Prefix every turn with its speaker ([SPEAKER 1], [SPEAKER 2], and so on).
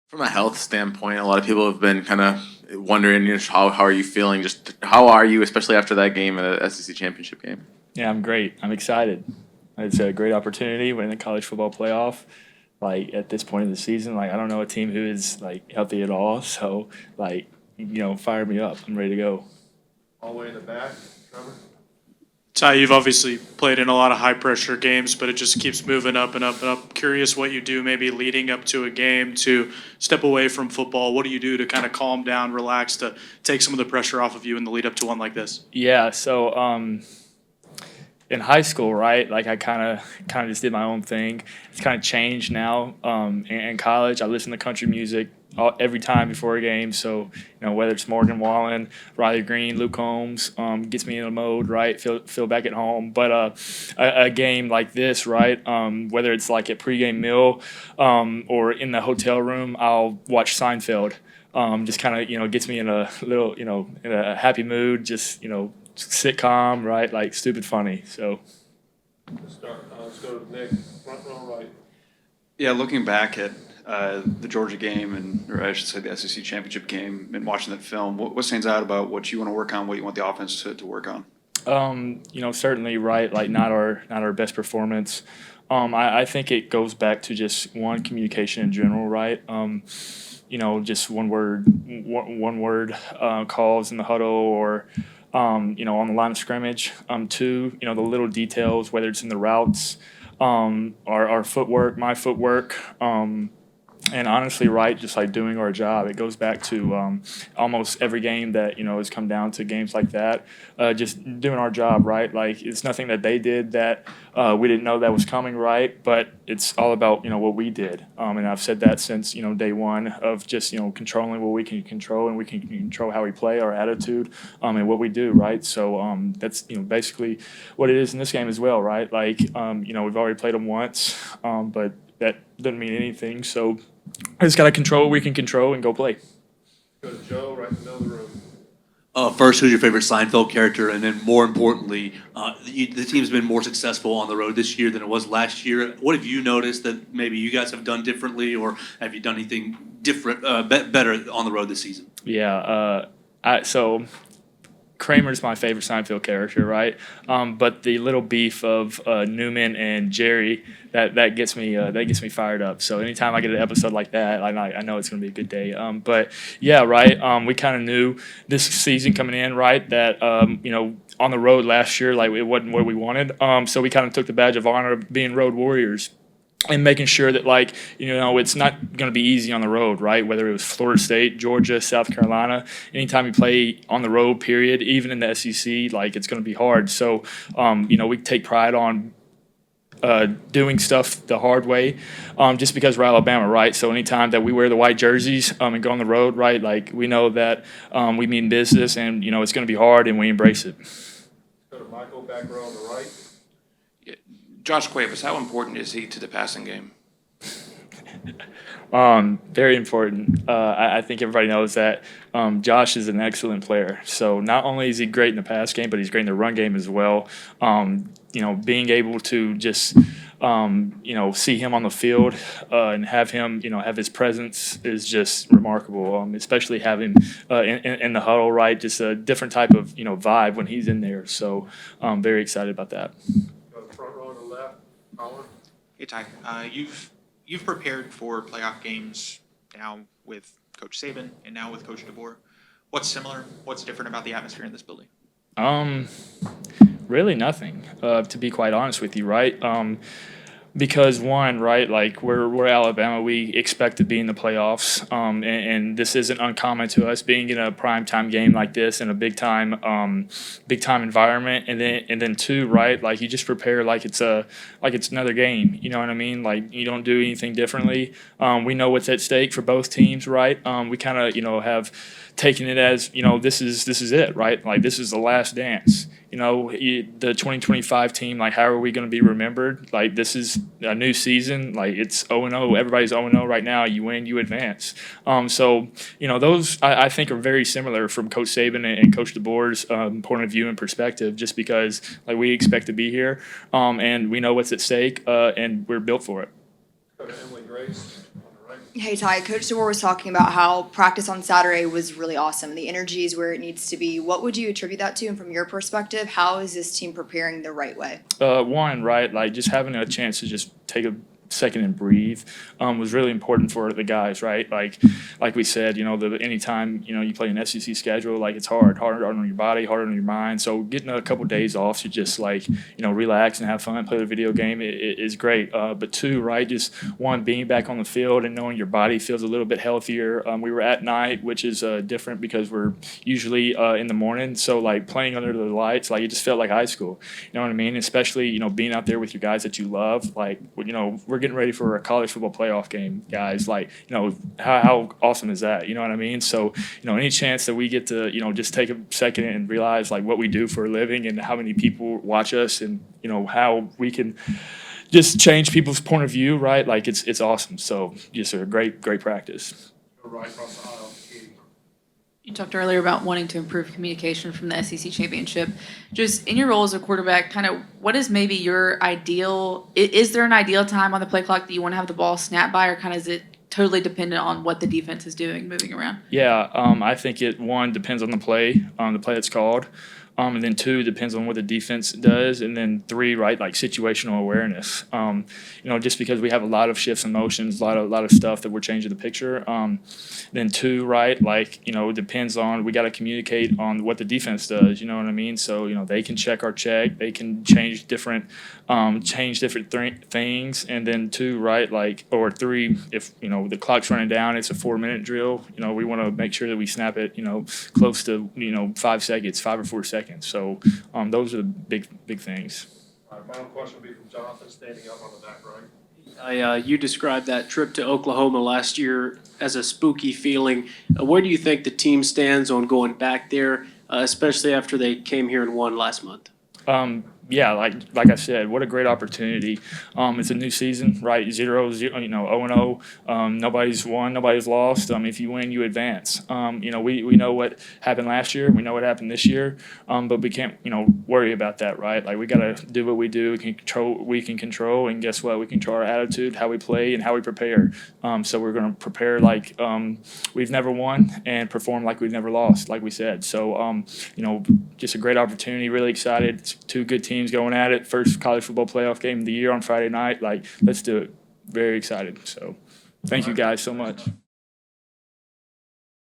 [SPEAKER 1] From a health standpoint, a lot of people have been kind of wondering, how are you feeling? Just how are you, especially after that game, the SEC championship game?
[SPEAKER 2] Yeah, I'm great. I'm excited. It's a great opportunity winning the college football playoff. Like at this point in the season, like I don't know a team who is like healthy at all. So fire me up. I'm ready to go.
[SPEAKER 3] All the way in the back, Trevor.
[SPEAKER 4] Ty, you've obviously played in a lot of high pressure games, but it just keeps moving up and up and up. Curious what you do maybe leading up to a game to step away from football. What do you do to kind of calm down, relax, to take some of the pressure off of you in the lead up to one like this?
[SPEAKER 2] Yeah. So in high school, right? Like I kind of just did my own thing. It's kind of changed now. In college, I listen to country music every time before a game. So whether it's Morgan Wallen, Riley Green, Luke Combs, gets me in a mode, right? Feel back at home. But a game like this, right? Whether it's like at pregame meal or in the hotel room, I'll watch Seinfeld. Just kind of gets me in a little in a happy mood. Just sitcom, right? Like stupid funny. So
[SPEAKER 3] Let's start. Let's go to Nick, front row right.
[SPEAKER 5] Yeah, looking back at the Georgia game, or I should say the SEC championship game, and watching that film, what stands out about what you want to work on, what you want the offense to work on?
[SPEAKER 2] Certainly right. Like not our best performance. I think it goes back to just one communication in general, right? Just one word calls in the huddle or on the line of scrimmage. Two, the little details, whether it's in the routes, our footwork, my footwork, and honestly, right, just like doing our job. It goes back to almost every game that has come down to games like that. Just doing our job, right? Like it's nothing that they did that we didn't know that was coming, right? But it's all about what we did. And I've said that since day one of just controlling what we can control, and we can control how we play, our attitude, and what we do, right? So that's basically what it is in this game as well, right? Like we've already played them once, but that doesn't mean anything. So I just got to control what we can control and go play.
[SPEAKER 3] Go to Joe, right in the middle of the room.
[SPEAKER 6] First, who's your favorite Seinfeld character? And then more importantly, the team's been more successful on the road this year than it was last year. What have you noticed that maybe you guys have done differently, or have you done anything different, better on the road this season?
[SPEAKER 2] Yeah. So Kramer's my favorite Seinfeld character, right? But the little beef of Newman and Jerry that gets me fired up. So anytime I get an episode like that, I know it's going to be a good day. But yeah, right. We kind of knew this season coming in, right, that on the road last year, like it wasn't what we wanted. So we kind of took the badge of honor of being road warriors, and making sure that it's not going to be easy on the road, right? Whether it was Florida State, Georgia, South Carolina, anytime you play on the road, period, even in the SEC, like it's going to be hard. So we take pride on doing stuff the hard way, just because we're Alabama, right? So anytime that we wear the white jerseys and go on the road, right, like we know that we mean business, and it's going to be hard, and we embrace it.
[SPEAKER 3] Go to Michael, back row on the right.
[SPEAKER 7] Josh Cuevas, how important is he to the passing game?
[SPEAKER 2] Very important. I think everybody knows that Josh is an excellent player. So not only is he great in the pass game, but he's great in the run game as well. Being able to just see him on the field and have him have his presence is just remarkable. Especially having in the huddle, right? Just a different type of vibe when he's in there. So I'm very excited about that.
[SPEAKER 3] Go to the front row on the left. Colin.
[SPEAKER 8] Hey Ty, you've prepared for playoff games now with Coach Saban and now with Coach DeBoer. What's similar? What's different about the atmosphere in this building?
[SPEAKER 2] Really nothing. To be quite honest with you, right? Because one, right, like we're Alabama, we expect to be in the playoffs, and this isn't uncommon to us being in a primetime game like this in a big time environment, and then two, right, like you just prepare like it's another game, you know what I mean? Like you don't do anything differently. We know what's at stake for both teams, right? We kind of have taken it as this is it, right? Like this is the last dance. The 2025 team, like how are we going to be remembered? Like this is a new season. Like it's 0-0. Everybody's 0-0 right now. You win, you advance. So those I think are very similar from Coach Saban and Coach DeBoer's point of view and perspective. Just because like we expect to be here, and we know what's at stake, and we're built for it.
[SPEAKER 3] Go to Emily Grace on the right.
[SPEAKER 9] Hey Ty, Coach DeBoer was talking about how practice on Saturday was really awesome. The energy is where it needs to be. What would you attribute that to? And from your perspective, how is this team preparing the right way?
[SPEAKER 2] One, right, like just having a chance to just take a second and breathe was really important for the guys, right? Like we said, anytime you play an SEC schedule, like it's hard on your body, hard on your mind. So getting a couple days off to just relax and have fun, play the video game is great. But two, right, just one, being back on the field and knowing your body feels a little bit healthier. We were at night, which is different because we're usually in the morning. So like playing under the lights, like it just felt like high school. You know what I mean? Especially being out there with your guys that you love. Like we're getting ready for a college football playoff game, guys. Like, how awesome is that? You know what I mean? So, any chance that we get to, just take a second and realize like what we do for a living and how many people watch us and, how we can just change people's point of view, right? Like it's awesome. So just a great practice.
[SPEAKER 3] Go right across the aisle. Katie.
[SPEAKER 10] You talked earlier about wanting to improve communication from the SEC championship. Just in your role as a quarterback, kind of what is maybe your ideal? Is there an ideal time on the play clock that you want to have the ball snapped by, or kind of is it totally dependent on what the defense is doing, moving around?
[SPEAKER 2] Yeah, I think one depends on the play that's called. And then two, depends on what the defense does. And then three, right, like situational awareness. Just because we have a lot of shifts and motions, a lot of stuff that we're changing the picture. Then two, right, like, it depends on, we got to communicate on what the defense does, you know what I mean? So, they can check our check, they can change different things. And then two, right, like, or three, if, the clock's running down, it's a 4-minute drill, we want to make sure that we snap it, close to, 5 seconds, 5 or 4 seconds. So those are the big things.
[SPEAKER 3] All right, final question will be from Jonathan, standing up on the back right.
[SPEAKER 11] You described that trip to Oklahoma last year as a spooky feeling. Where do you think the team stands on going back there, especially after they came here and won last month?
[SPEAKER 2] Yeah, like I said, what a great opportunity. It's a new season, right? 0-0, 0-0. Nobody's won, nobody's lost. If you win, you advance. We know what happened last year. We know what happened this year. But we can't, worry about that, right? Like we gotta do what we do. We can control, and guess what? We control our attitude, how we play, and how we prepare. So we're gonna prepare like we've never won and perform like we've never lost, like we said. So just a great opportunity. Really excited. It's two good teams going at it. First college football playoff game of the year on Friday night. Like, let's do it. Very excited. So, thank you guys so much.